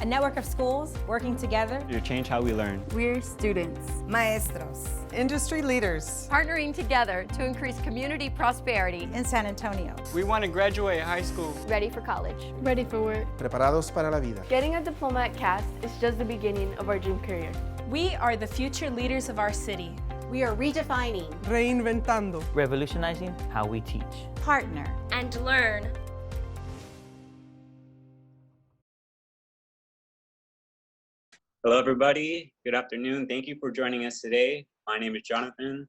A network of schools working together to change how we learn. We're students, maestros, industry leaders, partnering together to increase community prosperity in San Antonio. We want to graduate high school, ready for college, ready for work, preparados para la vida. Getting a diploma at Cass is just the beginning of our dream career. We are the future leaders of our city. We are redefining, reinventando, revolutionizing how we teach, partner, and learn. Hello, everybody. Good afternoon. Thank you for joining us today. My name is Jonathan.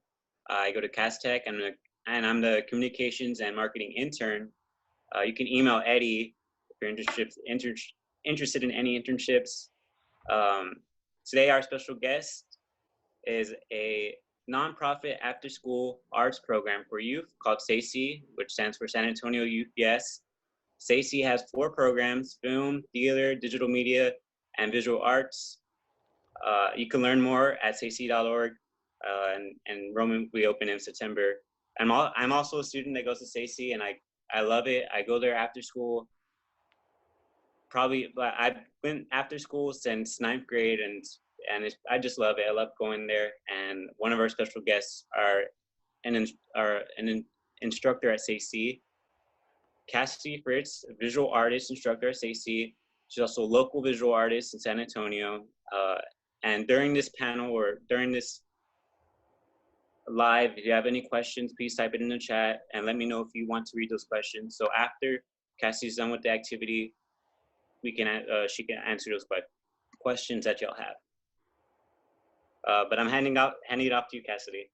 I go to Cass Tech, and I'm the communications and marketing intern. You can email Eddie if you're interested in any internships. Today, our special guest is a nonprofit after-school arts program for youth called SACY, which stands for San Antonio Youth Yes. SACY has 4 programs: film, theater, digital media, and visual arts. You can learn more at sacy.org, and enrollment will be open in September. I'm also a student that goes to SACY, and I love it. I go there after school. I've been after school since 9th grade, and I just love it. I love going there. And one of our special guests are an instructor at SACY, Cassidy Fritts, a visual artist instructor at SACY. She's also a local visual artist in San Antonio. And during this panel or during this live, if you have any questions, please type it in the chat and let me know if you want to read those questions. So after Cassie's done with the activity, she can answer those questions that y'all have. But I'm handing it off to you, Cassidy.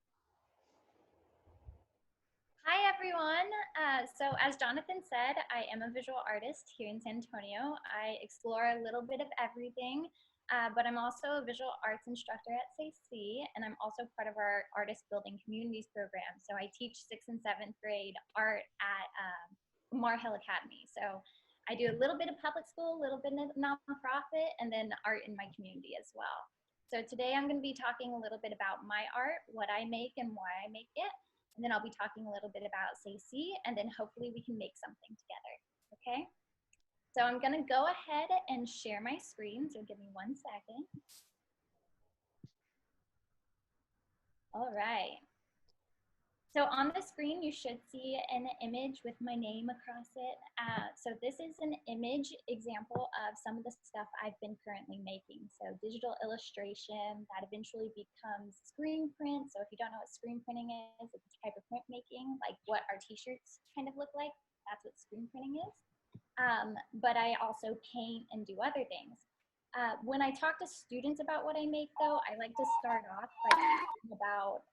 Hi, everyone. So as Jonathan said, I am a visual artist here in San Antonio. I explore a little bit of everything, but I'm also a visual arts instructor at SACY, and I'm also part of our Artist Building Communities program. So I teach 6th and 7th grade art at Mar Hill Academy. So I do a little bit of public school, a little bit of nonprofit, and then art in my community as well. So today I'm going to be talking a little bit about my art, what I make and why I make it. And then I'll be talking a little bit about SACY, and then hopefully we can make something together, okay? So I'm gonna go ahead and share my screen, so give me 1 second. All right. So on the screen, you should see an image with my name across it. So this is an image example of some of the stuff I've been currently making. So digital illustration that eventually becomes screen print. So if you don't know what screen printing is, it's a type of printmaking, like what our t-shirts kind of look like. That's what screen printing is. But I also paint and do other things. When I talk to students about what I make, though, I like to start off by talking about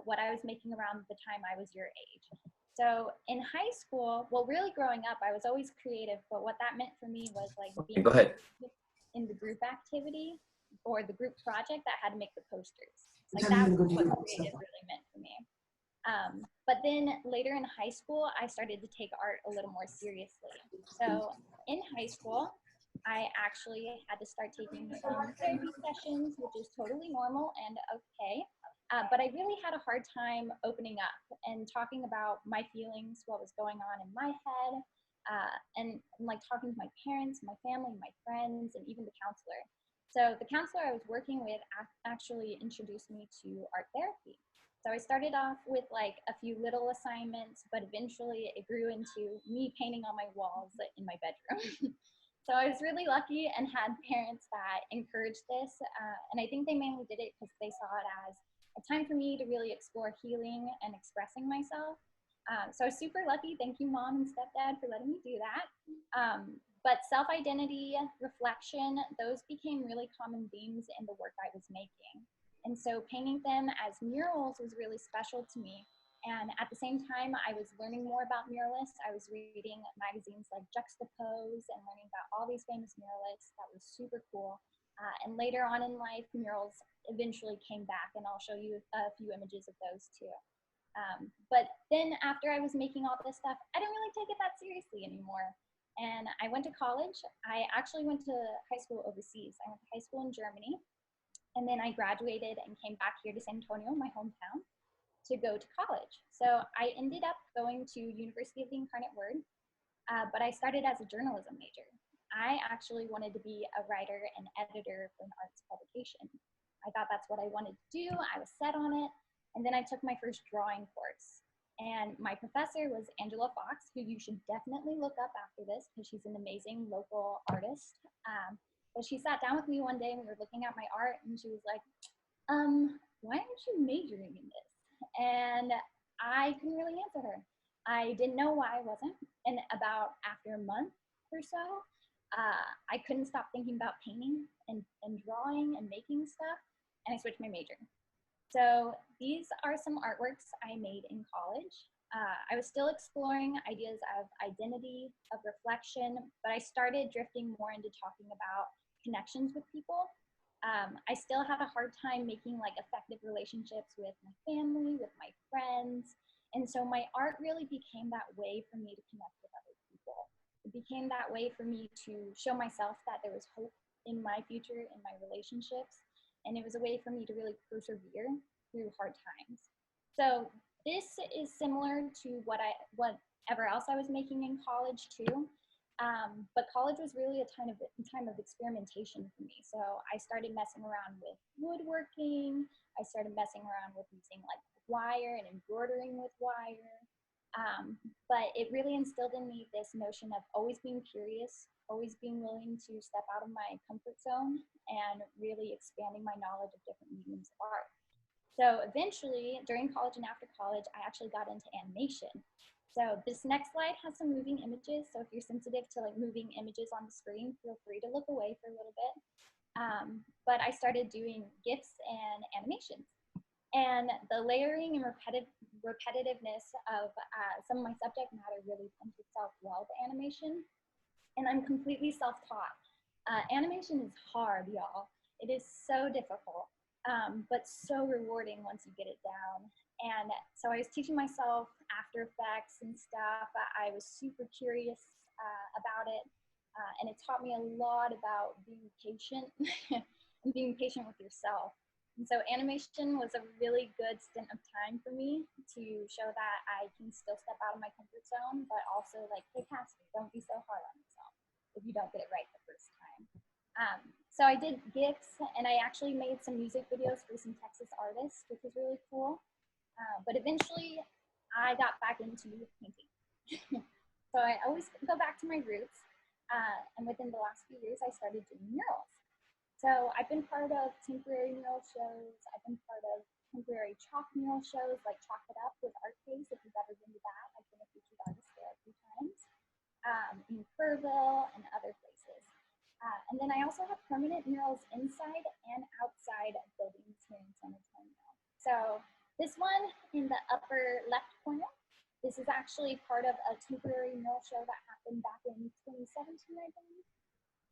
what I was making around the time I was your age. So in high school, well, really growing up, I was always creative, but what that meant for me was like being in the group activity or the group project that had to make the posters. Like that was what creative really meant for me. But then later in high school, I started to take art a little more seriously. So in high school, I actually had to start taking some therapy sessions, which is totally normal and okay. But I really had a hard time opening up and talking about my feelings, what was going on in my head, and like talking to my parents, my family, my friends, and even the counselor. So the counselor I was working with actually introduced me to art therapy. So I started off with like a few little assignments, but eventually it grew into me painting on my walls in my bedroom. So I was really lucky and had parents that encouraged this. And I think they mainly did it because they saw it as a time for me to really explore healing and expressing myself. So I was super lucky. Thank you, Mom and Stepdad, for letting me do that. But self-identity, reflection, those became really common themes in the work I was making. And so painting them as murals was really special to me. And at the same time, I was learning more about muralists. I was reading magazines like Juxtapose and learning about all these famous muralists. That was super cool. And later on in life, murals eventually came back, and I'll show you a few images of those too. But then after I was making all this stuff, I didn't really take it that seriously anymore. And I went to college. I actually went to high school overseas. I went to high school in Germany. And then I graduated and came back here to San Antonio, my hometown, to go to college. So I ended up going to University of the Incarnate Word, but I started as a journalism major. I actually wanted to be a writer and editor for an arts publication. I thought that's what I wanted to do. I was set on it. And then I took my first drawing course. And my professor was Angela Fox, who you should definitely look up after this because she's an amazing local artist. But she sat down with me one day and we were looking at my art and she was like, why aren't you majoring in this? And I couldn't really answer her. I didn't know why I wasn't. And about after a month or so, I couldn't stop thinking about painting and drawing and making stuff, and I switched my major. So these are some artworks I made in college. I was still exploring ideas of identity, of reflection, but I started drifting more into talking about connections with people. I still had a hard time making like effective relationships with my family, with my friends. And so my art really became that way for me to connect with other people. It became that way for me to show myself that there was hope in my future, in my relationships. And it was a way for me to really persevere through hard times. So this is similar to whatever else I was making in college too. But college was really a time of experimentation for me. So I started messing around with woodworking. I started messing around with using like wire and embroidering with wire. But it really instilled in me this notion of always being curious, always being willing to step out of my comfort zone and really expanding my knowledge of different mediums of art. So eventually, during college and after college, I actually got into animation. So this next slide has some moving images. So if you're sensitive to like moving images on the screen, feel free to look away for a little bit. But I started doing GIFs and animations. And the layering and repetitiveness of some of my subject matter really lends itself well to animation. And I'm completely self-taught. Animation is hard, y'all. It is so difficult, but so rewarding once you get it down. And so I was teaching myself After Effects and stuff. I was super curious about it. And it taught me a lot about being patient and being patient with yourself. And so animation was a really good stint of time for me to show that I can still step out of my comfort zone, but also like, hey, Cassidy, don't be so hard on yourself if you don't get it right the first time. So I did GIFs, and I actually made some music videos for some Texas artists, which was really cool. But eventually, I got back into painting. So I always go back to my roots. And within the last few years, I started doing murals. So I've been part of temporary mural shows. I've been part of temporary chalk mural shows, like Chalk It Up with Art Case, if you've ever been to that. I've been a featured artist there a few times, in Kerrville and other places. And then I also have permanent murals inside and outside of buildings here in San Antonio. So this one in the upper left corner, this is actually part of a temporary mural show that happened back in 2017, I believe.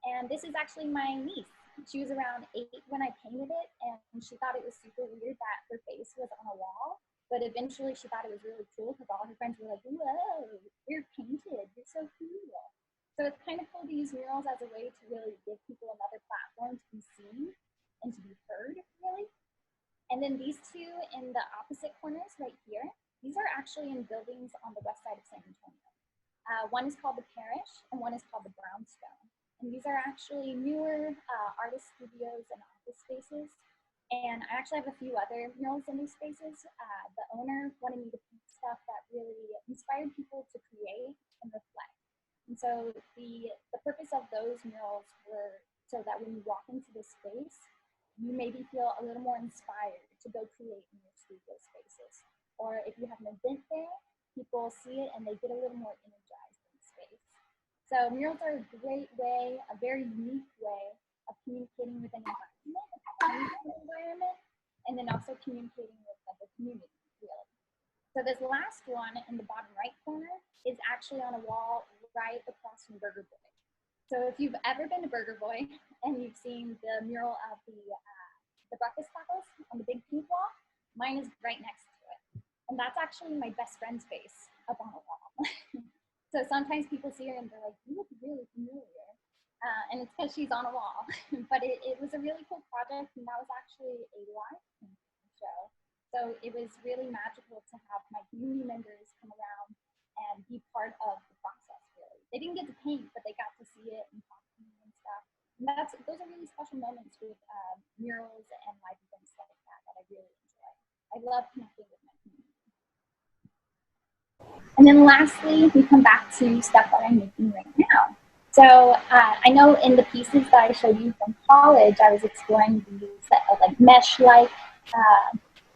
And this is actually my niece. She was around 8 when I painted it, and she thought it was super weird that her face was on a wall. But eventually she thought it was really cool because all her friends were like, whoa, you're painted, you're so cool. So it's kind of cool to use murals as a way to really give people another platform to be seen and to be heard, really. And then these two in the opposite corners right here, these are actually in buildings on the west side of San Antonio. One is called the Parish and one is called the Brownstone. And these are actually newer artist studios and office spaces. And I actually have a few other murals in these spaces. The owner wanted me to paint stuff that really inspired people to create and reflect. And so the purpose of those murals were so that when you walk into this space, you maybe feel a little more inspired to go create in your studio spaces. Or if you have an event there, people see it and they get a little more energized in the space. So murals are a great way, a very unique way of communicating with an environment, and then also communicating with like, the community, really. So this last one in the bottom right corner is actually on a wall right across from Burger Boy. So if you've ever been to Burger Boy and you've seen the mural of the breakfast tacos on the big pink wall, mine is right next to it. And that's actually my best friend's face up on the wall. So sometimes people see her and they're like, you look really familiar. And it's because she's on a wall. But it was a really cool project, and that was actually a live show. So it was really magical to have my community members come around and be part of the process, really. They didn't get to paint, but they got to see it and talk to those are really special moments with murals and live events like that I really enjoy. I love connecting with my community. And then lastly, we come back to stuff that I'm making right now. So I know in the pieces that I showed you from college, I was exploring these like mesh-like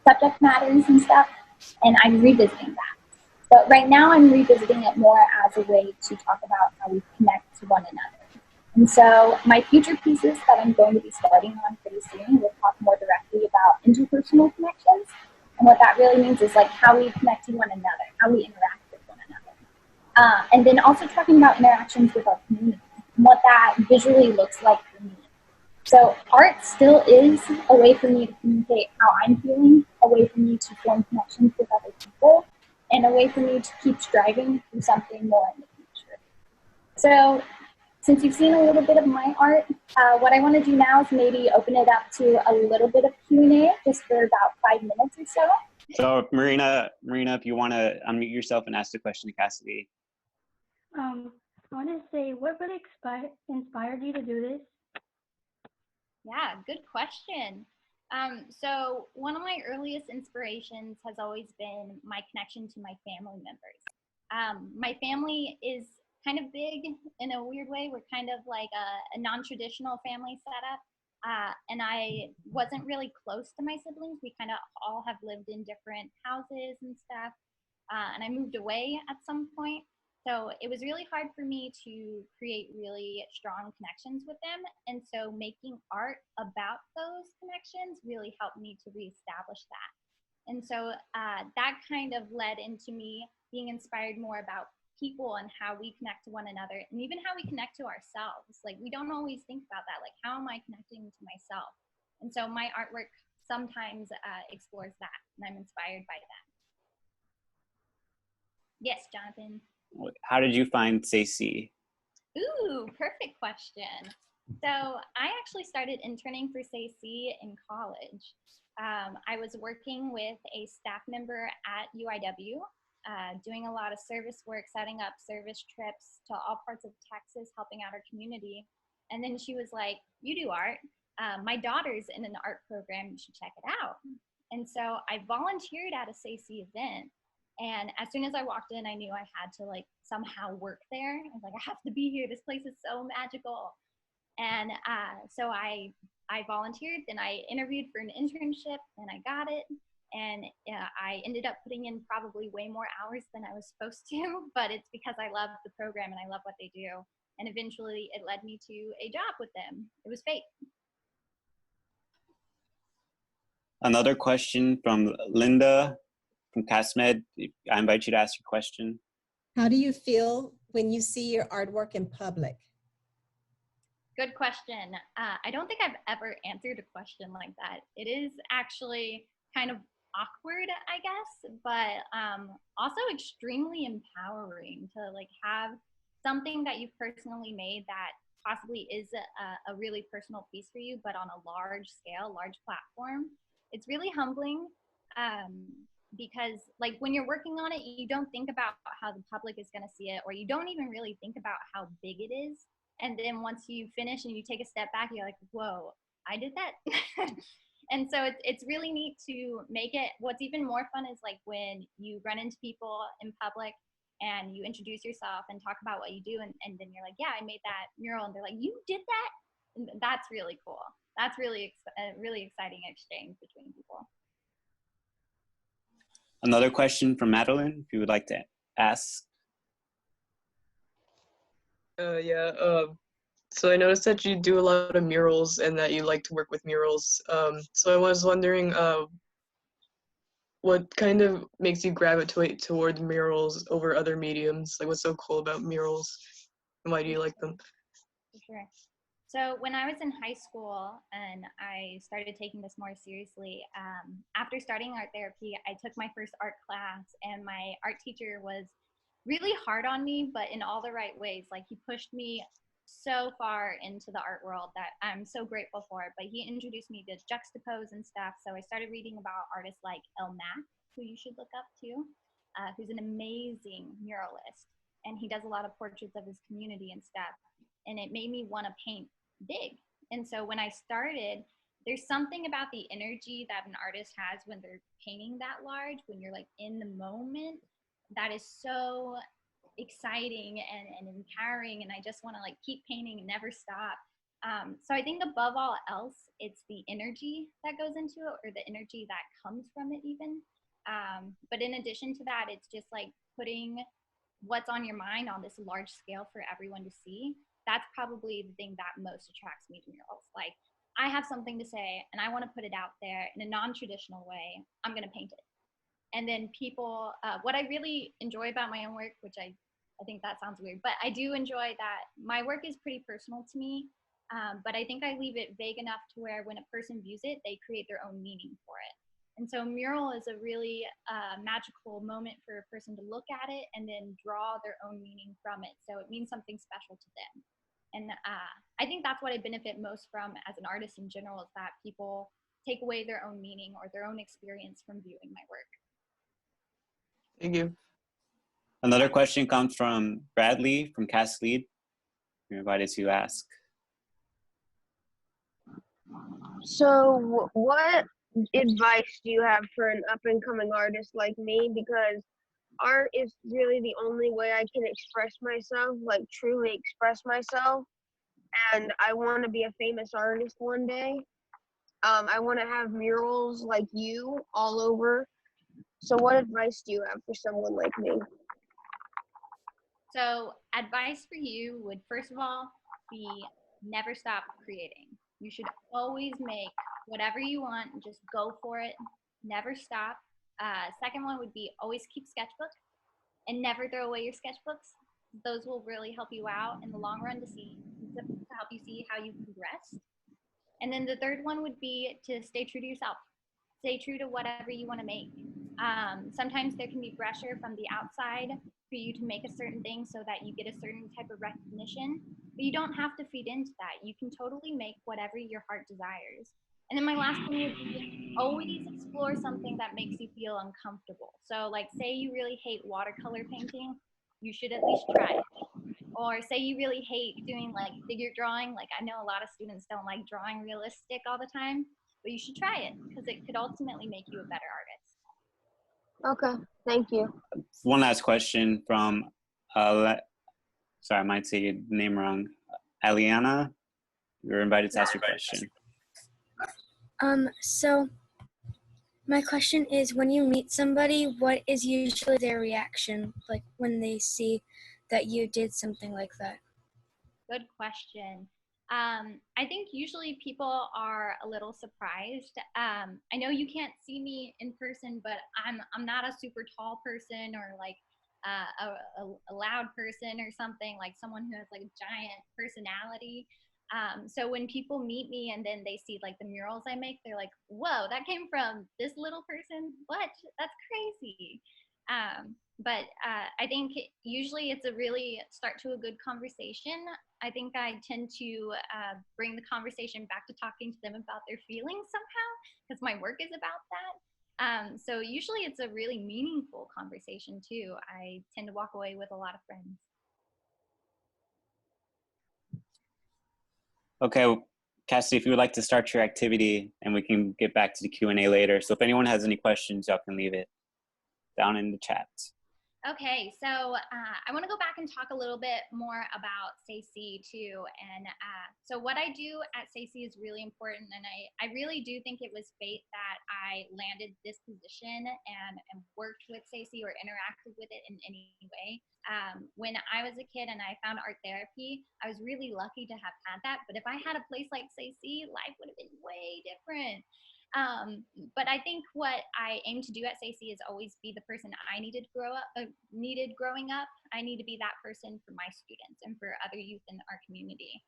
subject matters and stuff, and I'm revisiting that. But right now I'm revisiting it more as a way to talk about how we connect to one another. And so my future pieces that I'm going to be starting on pretty soon will talk more directly about interpersonal connections. And what that really means is like how we connect to one another, how we interact with one another. And then also talking about interactions with our community and what that visually looks like for me. So art still is a way for me to communicate how I'm feeling, a way for me to form connections with other people, and a way for me to keep striving for something more in the future. So since you've seen a little bit of my art, what I want to do now is maybe open it up to a little bit of Q&A just for about 5 minutes or so. So Marina, if you want to unmute yourself and ask the question to Cassidy. I want to say, what really inspired you to do this? Yeah, good question. So one of my earliest inspirations has always been my connection to my family members. My family is kind of big in a weird way. We're kind of like a non-traditional family setup. And I wasn't really close to my siblings. We kind of all have lived in different houses and stuff. And I moved away at some point. So it was really hard for me to create really strong connections with them. And so making art about those connections really helped me to reestablish that. And so that kind of led into me being inspired more about people and how we connect to one another, and even how we connect to ourselves. Like, we don't always think about that. Like, how am I connecting to myself? And so my artwork sometimes explores that, and I'm inspired by that. Yes, Jonathan. How did you find SACY? Ooh, perfect question. So I actually started interning for SACY in college. I was working with a staff member at UIW, doing a lot of service work, setting up service trips to all parts of Texas, helping out our community. And then she was like, "You do art. My daughter's in an art program. You should check it out." And so I volunteered at a SACY event. And as soon as I walked in, I knew I had to like somehow work there. I was like, I have to be here. This place is so magical. And so I volunteered, then I interviewed for an internship, and I got it. And I ended up putting in probably way more hours than I was supposed to, but it's because I love the program and I love what they do. And eventually it led me to a job with them. It was fate. Another question from Linda from CASMED. I invite you to ask your question. How do you feel when you see your artwork in public? Good question. I don't think I've ever answered a question like that. It is actually kind of awkward, I guess, but also extremely empowering to like have something that you've personally made that possibly is a really personal piece for you, but on a large scale, large platform. It's really humbling because like when you're working on it, you don't think about how the public is going to see it, or you don't even really think about how big it is. And then once you finish and you take a step back, you're like, whoa, I did that. And so it's really neat to make it. What's even more fun is like when you run into people in public and you introduce yourself and talk about what you do. And then you're like, yeah, I made that mural. And they're like, you did that? And that's really cool. That's really a really exciting exchange between people. Another question from Madeline, if you would like to ask. So I noticed that you do a lot of murals and that you like to work with murals. So I was wondering what kind of makes you gravitate towards murals over other mediums? Like, what's so cool about murals and why do you like them? For sure. So when I was in high school and I started taking this more seriously, after starting art therapy, I took my first art class, and my art teacher was really hard on me, but in all the right ways. Like, he pushed me so far into the art world that I'm so grateful for. But he introduced me to juxtapose and stuff. So I started reading about artists like El Mac, who you should look up too, who's an amazing muralist. And he does a lot of portraits of his community and stuff. And it made me want to paint big. And so when I started, there's something about the energy that an artist has when they're painting that large, when you're like in the moment, that is so exciting and empowering. And I just want to like keep painting and never stop. So I think above all else, it's the energy that goes into it, or the energy that comes from it even. But in addition to that, it's just like putting what's on your mind on this large scale for everyone to see. That's probably the thing that most attracts me to murals. Like, I have something to say and I want to put it out there in a non-traditional way. I'm going to paint it. And then people, what I really enjoy about my own work, which I think that sounds weird, but I do enjoy that my work is pretty personal to me. But I think I leave it vague enough to where when a person views it, they create their own meaning for it. And so mural is a really magical moment for a person to look at it and then draw their own meaning from it. So it means something special to them. And I think that's what I benefit most from as an artist in general, is that people take away their own meaning or their own experience from viewing my work. Thank you. Another question comes from Bradley from Cassidys. You're invited to ask. So what advice do you have for an up-and-coming artist like me? Because art is really the only way I can express myself, like truly express myself. And I want to be a famous artist one day. I want to have murals like you all over. So what advice do you have for someone like me? So advice for you would, first of all, be never stop creating. You should always make whatever you want and just go for it. Never stop. Second one would be always keep sketchbook and never throw away your sketchbooks. Those will really help you out in the long run to help you see how you progress. And then the third one would be to stay true to yourself. Stay true to whatever you want to make. Sometimes there can be pressure from the outside for you to make a certain thing so that you get a certain type of recognition, but you don't have to feed into that. You can totally make whatever your heart desires. And then my last one would be always explore something that makes you feel uncomfortable. So like, say you really hate watercolor painting, you should at least try it. Or say you really hate doing like figure drawing. Like, I know a lot of students don't like drawing realistic all the time, but you should try it because it could ultimately make you a better artist. Okay, thank you. One last question from, sorry, I might say your name wrong. Aliana, you're invited to ask your question. So my question is, when you meet somebody, what is usually their reaction, like when they see that you did something like that? Good question. I think usually people are a little surprised. I know you can't see me in person, but I'm not a super tall person or like a loud person or something, like someone who has like a giant personality. So when people meet me and then they see like the murals I make, they're like, whoa, that came from this little person? What? That's crazy. But I think usually it's a really start to a good conversation. I think I tend to bring the conversation back to talking to them about their feelings somehow, because my work is about that. So usually it's a really meaningful conversation too. I tend to walk away with a lot of friends. Okay, Cassidy, if you would like to start your activity, and we can get back to the Q&A later. So if anyone has any questions, y'all can leave it down in the chat. Okay, so I want to go back and talk a little bit more about SACI too. And so what I do at SACI is really important, and I really do think it was fate that I landed this position and worked with SACI or interacted with it in any way. When I was a kid and I found art therapy, I was really lucky to have had that. But if I had a place like SACI, life would have been way different. But I think what I aim to do at SACI is always be the person I needed growing up. I need to be that person for my students and for other youth in our community.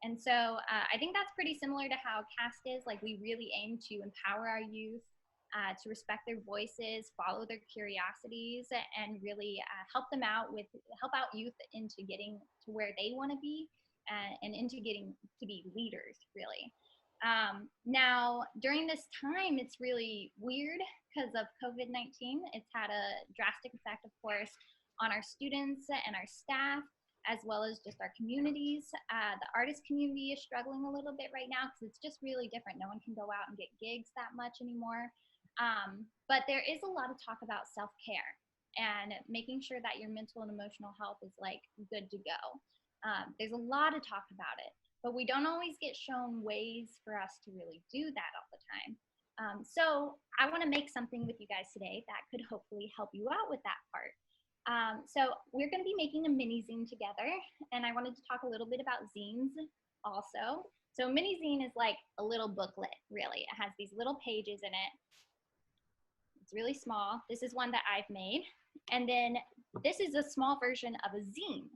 And so I think that's pretty similar to how CAST is. Like, we really aim to empower our youth, to respect their voices, follow their curiosities, and really help out youth into getting to where they want to be, and into getting to be leaders, really. Now, during this time, it's really weird because of COVID-19. It's had a drastic effect, of course, on our students and our staff. as well as just our communities. The artist community is struggling a little bit right now because it's just really different. No one can go out and get gigs that much anymore. But there is a lot of talk about self-care and making sure that your mental and emotional health is like good to go. There's a lot of talk about it, but we don't always get shown ways for us to really do that all the time. So I want to make something with you guys today that could hopefully help you out with that part. So we're going to be making a mini zine together, and I wanted to talk a little bit about zines also. So mini zine is like a little booklet, really. It has these little pages in it. It's really small. This is one that I've made. And then this is a small version of a zine.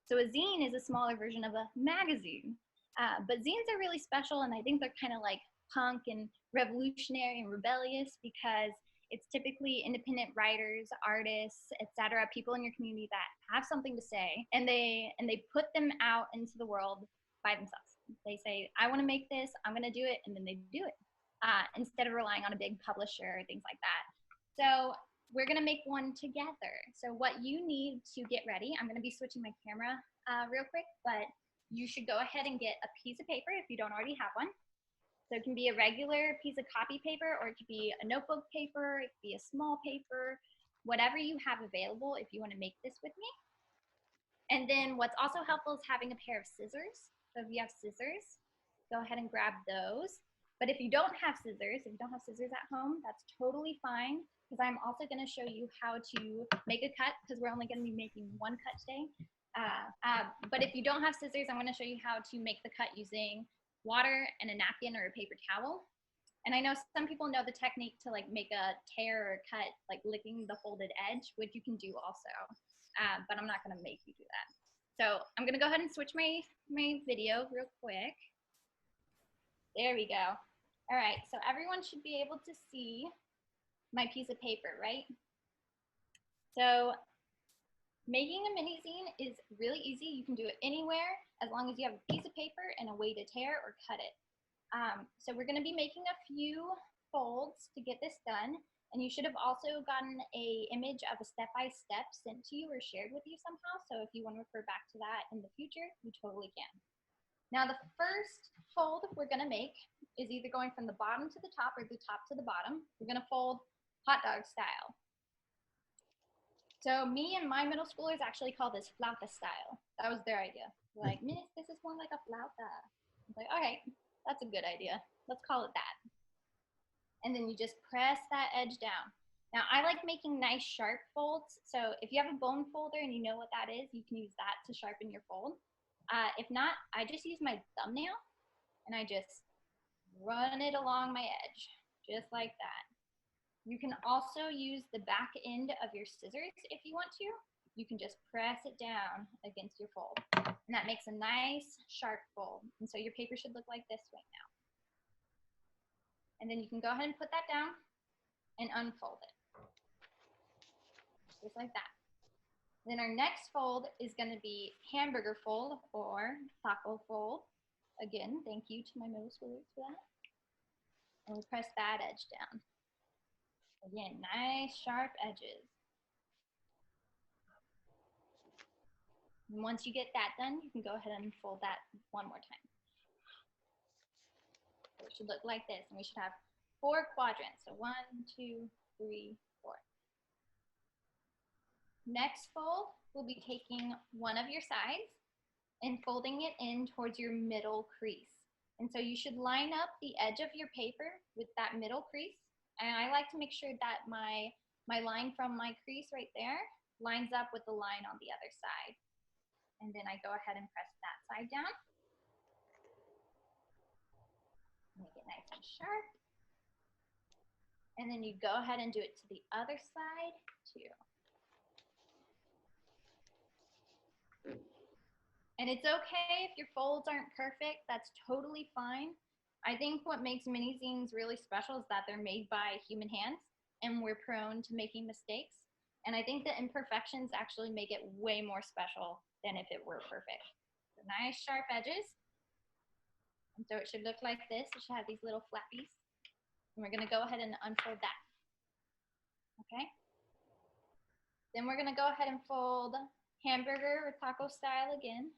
So a zine is a smaller version of a magazine. But zines are really special, and I think they're kind of like punk and revolutionary and rebellious because it's typically independent writers, artists, etc., people in your community that have something to say, and they put them out into the world by themselves. They say, I want to make this, I'm going to do it, and then they do it instead of relying on a big publisher or things like that. So we're going to make one together. So what you need to get ready, I'm going to be switching my camera real quick, but you should go ahead and get a piece of paper if you don't already have one. So it can be a regular piece of copy paper, or it could be a notebook paper, it could be a small paper, whatever you have available if you want to make this with me. And then what's also helpful is having a pair of scissors. So if you have scissors, go ahead and grab those. But if you don't have scissors, at home, that's totally fine, because I'm also going to show you how to make a cut, because we're only going to be making one cut today. But if you don't have scissors, I'm going to show you how to make the cut using water and a napkin or a paper towel. And I know some people know the technique to like make a tear or a cut, like licking the folded edge, which you can do also. But I'm not going to make you do that. So I'm going to go ahead and switch my video real quick. There we go. All right, so everyone should be able to see my piece of paper, right? So making a mini zine is really easy. You can do it anywhere as long as you have a piece of paper and a way to tear or cut it. So we're going to be making a few folds to get this done. And you should have also gotten an image of a step-by-step sent to you or shared with you somehow. So if you want to refer back to that in the future, you totally can. Now the first fold we're going to make is either going from the bottom to the top or the top to the bottom. We're going to fold hot dog style. So me and my middle schoolers actually call this flauta style. That was their idea. They're like, Miss, this is more like a flauta. I was like, all right, that's a good idea. Let's call it that. And then you just press that edge down. Now I like making nice sharp folds. So if you have a bone folder and you know what that is, you can use that to sharpen your fold. If not, I just use my thumbnail and I just run it along my edge, just like that. You can also use the back end of your scissors if you want to. You can just press it down against your fold. And that makes a nice sharp fold. And so your paper should look like this right now. And then you can go ahead and put that down and unfold it. Just like that. Then our next fold is going to be hamburger fold or taco fold. Again, thank you to my middle schoolers for that. And we press that edge down. Again, nice sharp edges. And once you get that done, you can go ahead and fold that one more time. So it should look like this, and we should have 4 quadrants. So 1, 2, 3, 4. Next fold, we'll be taking one of your sides and folding it in towards your middle crease. And so you should line up the edge of your paper with that middle crease. And I like to make sure that my line from my crease right there lines up with the line on the other side. And then I go ahead and press that side down. Make it nice and sharp. And then you go ahead and do it to the other side too. And it's okay if your folds aren't perfect, that's totally fine. I think what makes mini zines really special is that they're made by human hands and we're prone to making mistakes. And I think the imperfections actually make it way more special than if it were perfect. So nice sharp edges. And so it should look like this. It should have these little flappies. And we're gonna go ahead and unfold that. Okay? Then we're gonna go ahead and fold hamburger or taco style again.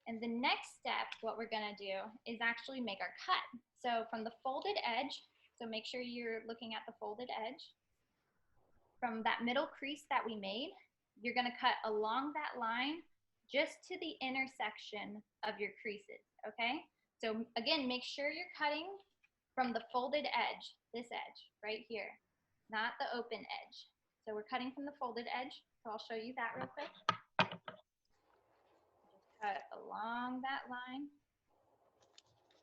And the next step, what we're gonna do is actually make our cut. So from the folded edge, so make sure you're looking at the folded edge. From that middle crease that we made, you're gonna cut along that line just to the intersection of your creases, okay? So again, make sure you're cutting from the folded edge, this edge right here, not the open edge. So we're cutting from the folded edge, so I'll show you that real quick. Just cut along that line,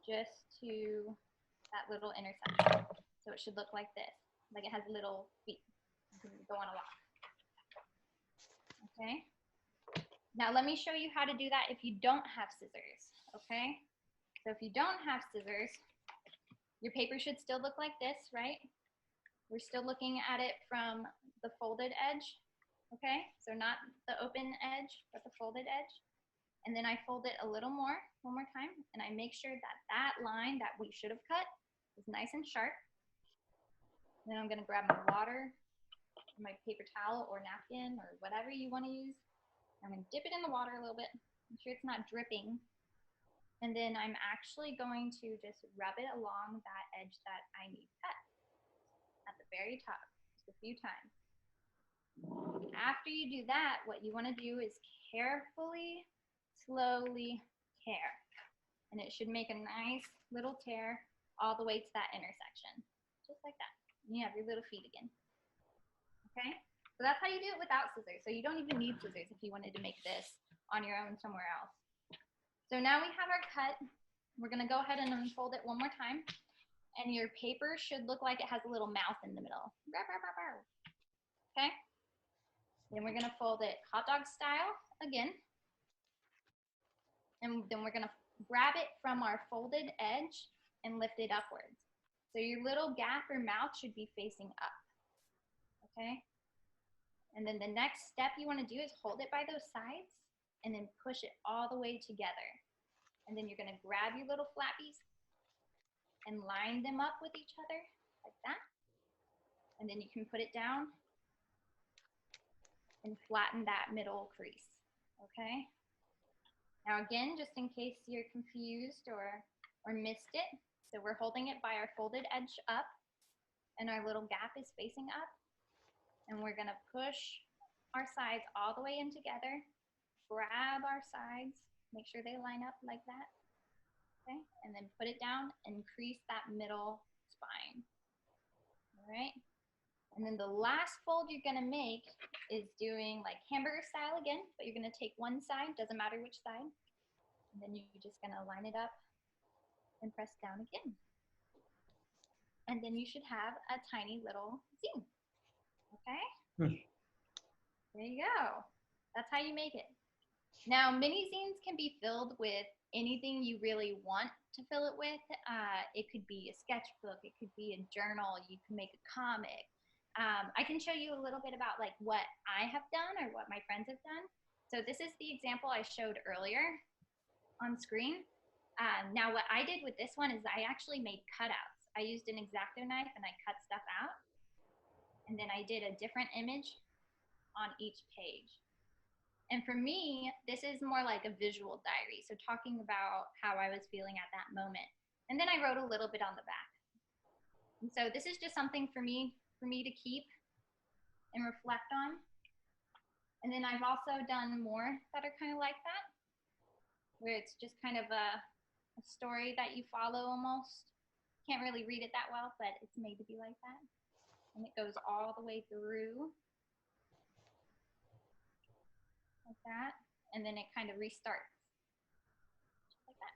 just to that little intersection. So it should look like this, like it has little feet. You can go on a walk. Okay. Now let me show you how to do that if you don't have scissors, okay? So if you don't have scissors, your paper should still look like this, right? We're still looking at it from the folded edge, okay? So not the open edge, but the folded edge. And then I fold it a little more, one more time, and I make sure that that line that we should have cut is nice and sharp. Then I'm gonna grab my water, my paper towel or napkin or whatever you wanna use. I'm gonna dip it in the water a little bit, make sure it's not dripping. And then I'm actually going to just rub it along that edge that I need cut at the very top, just a few times. After you do that, what you wanna do is carefully, slowly tear. And it should make a nice little tear all the way to that intersection, just like that. And you have your little feet again, okay? So that's how you do it without scissors. So you don't even need scissors if you wanted to make this on your own somewhere else. So now we have our cut. We're gonna go ahead and unfold it one more time. And your paper should look like it has a little mouth in the middle. Okay? Then we're gonna fold it hot dog style again. And then we're gonna grab it from our folded edge and lift it upwards. So your little gap or mouth should be facing up, okay? And then the next step you wanna do is hold it by those sides and then push it all the way together. And then you're gonna grab your little flappies and line them up with each other like that. And then you can put it down and flatten that middle crease, okay? Now again, just in case you're confused or missed it, so we're holding it by our folded edge up and our little gap is facing up. And we're gonna push our sides all the way in together, grab our sides, make sure they line up like that, okay? And then put it down and crease that middle spine, all right? And then the last fold you're gonna make is doing like hamburger style again, but you're gonna take one side, doesn't matter which side, and then you're just gonna line it up and press down again. And then you should have a tiny little zine, okay? There you go. That's how you make it. Now, mini zines can be filled with anything you really want to fill it with. It could be a sketchbook, it could be a journal, you can make a comic. I can show you a little bit about like what I have done or what my friends have done. So this is the example I showed earlier on screen. Now what I did with this one is I actually made cutouts. I used an X-Acto knife and I cut stuff out. And then I did a different image on each page. And for me, this is more like a visual diary. So talking about how I was feeling at that moment. And then I wrote a little bit on the back. And so this is just something for me to keep and reflect on. And then I've also done more that are kind of like that, where it's just kind of a story that you follow almost. Can't really read it that well, but it's made to be like that. And it goes all the way through like that, and then it kind of restarts like that.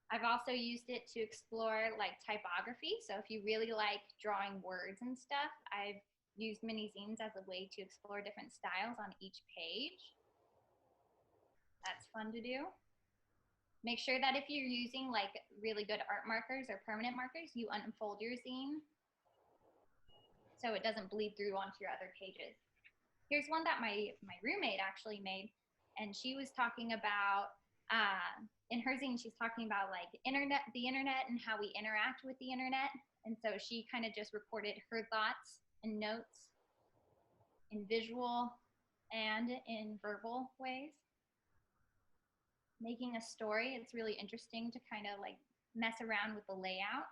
I've also used it to explore like typography. So if you really like drawing words and stuff, I've used mini zines as a way to explore different styles on each page. That's fun to do. Make sure that if you're using like really good art markers or permanent markers, you unfold your zine so it doesn't bleed through onto your other pages. Here's one that my roommate actually made, and she was talking about, in her zine, she's talking about like the internet and how we interact with the internet. And so she kind of just recorded her thoughts and notes in visual and in verbal ways. Making a story, it's really interesting to kind of like mess around with the layout.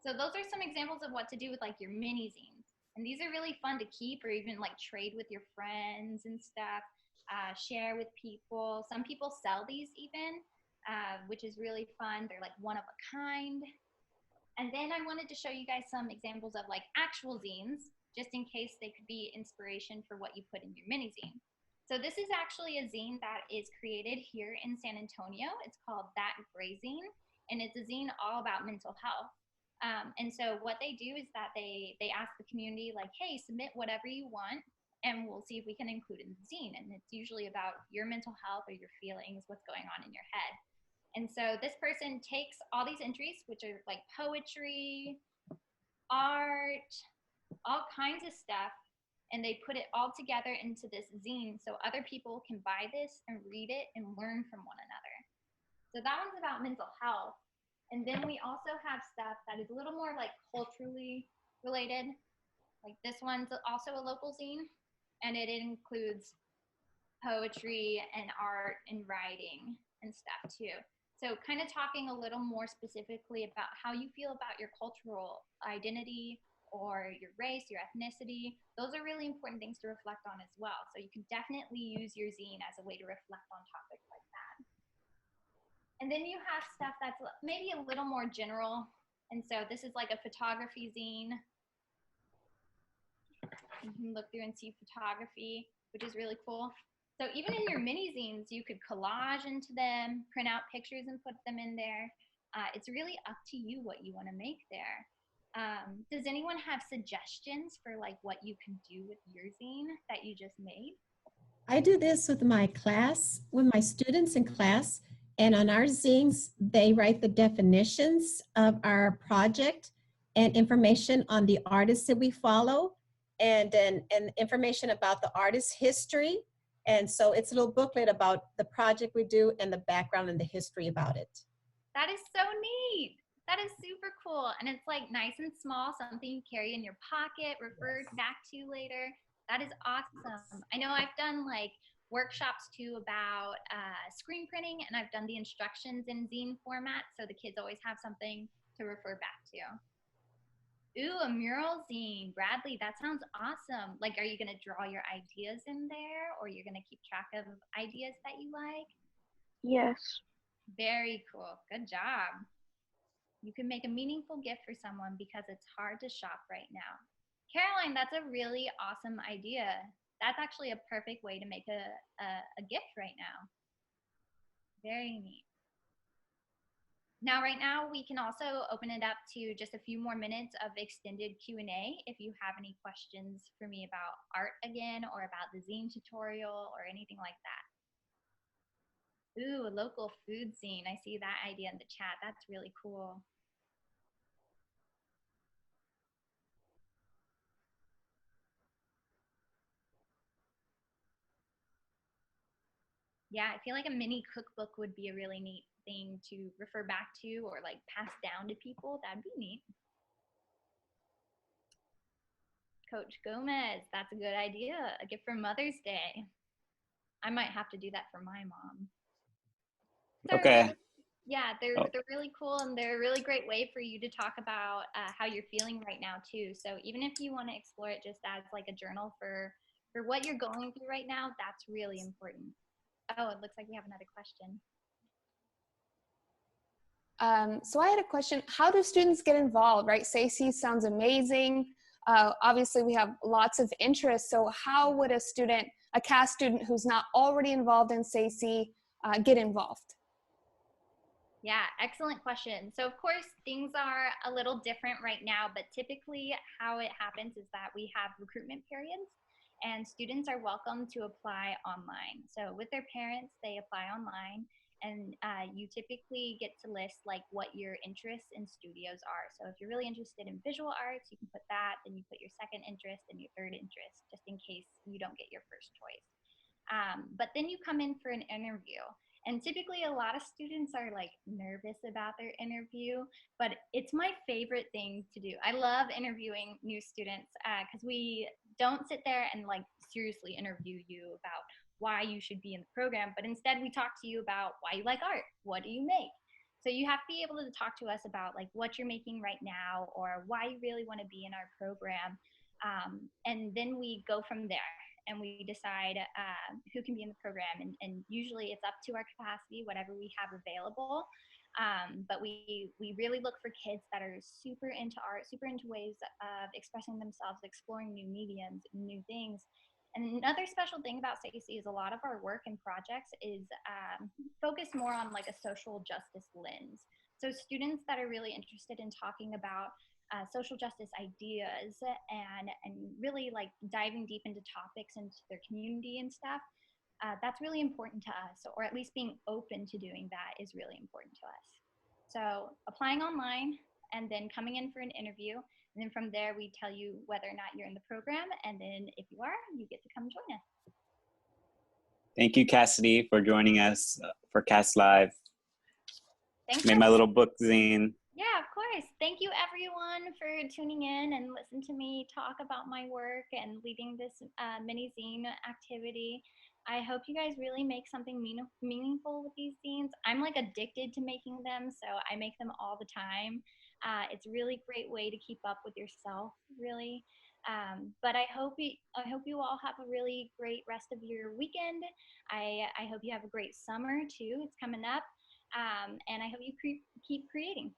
So those are some examples of what to do with like your mini zines. And these are really fun to keep or even like trade with your friends and stuff, share with people. Some people sell these even, which is really fun. They're like one of a kind. And then I wanted to show you guys some examples of like actual zines, just in case they could be inspiration for what you put in your mini zine. So this is actually a zine that is created here in San Antonio. It's called That Gray Zine, and it's a zine all about mental health. And so what they do is that they ask the community like, hey, submit whatever you want, and we'll see if we can include in the zine. And it's usually about your mental health or your feelings, what's going on in your head. And so this person takes all these entries, which are like poetry, art, all kinds of stuff, and they put it all together into this zine so other people can buy this and read it and learn from one another. So that one's about mental health. And then we also have stuff that is a little more like culturally related. Like this one's also a local zine, and it includes poetry and art and writing and stuff too. So kind of talking a little more specifically about how you feel about your cultural identity or your race, your ethnicity. Those are really important things to reflect on as well. So you can definitely use your zine as a way to reflect on topics like that. And then you have stuff that's maybe a little more general. And so this is like a photography zine. You can look through and see photography, which is really cool. So even in your mini zines, you could collage into them, print out pictures and put them in there. It's really up to you what you want to make there. Does anyone have suggestions for like what you can do with your zine that you just made? I do this with my class, with my students in class, and on our zines, they write the definitions of our project and information on the artists that we follow, and information about the artist's history. And so it's a little booklet about the project we do and the background and the history about it. That is so neat. That is super cool. And it's like nice and small, something you carry in your pocket, refer back to later. That is awesome. I know I've done like workshops too about screen printing, and I've done the instructions in zine format, so the kids always have something to refer back to. Ooh, a mural zine. Bradley, that sounds awesome. Like, are you going to draw your ideas in there, or you're going to keep track of ideas that you like? Yes. Very cool. Good job. You can make a meaningful gift for someone because it's hard to shop right now. Caroline, that's a really awesome idea. That's actually a perfect way to make a gift right now. Very neat. Now, right now, we can also open it up to just a few more minutes of extended Q&A if you have any questions for me about art again, or about the zine tutorial or anything like that. Ooh, a local food zine. I see that idea in the chat. That's really cool. Yeah, I feel like a mini cookbook would be a really neat thing to refer back to or like pass down to people. That'd be neat. Coach Gomez, that's a good idea. A gift for Mother's Day. I might have to do that for my mom. Okay. Yeah, they're really cool, and they're a really great way for you to talk about how you're feeling right now too. So even if you want to explore it just as like a journal for what you're going through right now, that's really important. Oh, it looks like we have another question. So I had a question. How do students get involved, right? SACI sounds amazing. Obviously, we have lots of interest. So how would a CAS student who's not already involved in SACI get involved? Yeah, excellent question. So of course, things are a little different right now, but typically how it happens is that we have recruitment periods, and students are welcome to apply online. So with their parents, they apply online, and you typically get to list like what your interests in studios are. So if you're really interested in visual arts, you can put that, then you put your second interest and your third interest, just in case you don't get your first choice. But then you come in for an interview. And typically a lot of students are like nervous about their interview, but it's my favorite thing to do. I love interviewing new students because we don't sit there and like seriously interview you about why you should be in the program, but instead we talk to you about why you like art. What do you make? So you have to be able to talk to us about like what you're making right now or why you really want to be in our program. And then we go from there and we decide who can be in the program. And usually it's up to our capacity, whatever we have available. But we really look for kids that are super into art, super into ways of expressing themselves, exploring new mediums, new things. And another special thing about SACY is a lot of our work and projects is focused more on like a social justice lens. So students that are really interested in talking about social justice ideas and really like diving deep into topics into their community and stuff, that's really important to us, or at least being open to doing that is really important to us. So applying online and then coming in for an interview. And then from there, we tell you whether or not you're in the program. And then if you are, you get to come join us. Thank you, Cassidy, for joining us for Cast Live. Thank Made you. my little book zine. Yeah, of course. Thank you everyone for tuning in and listen to me talk about my work and leading this mini zine activity. I hope you guys really make something meaningful with these zines. I'm like addicted to making them, so I make them all the time. It's a really great way to keep up with yourself, really. But I hope you all have a really great rest of your weekend. I hope you have a great summer too. It's coming up. And I hope you keep creating.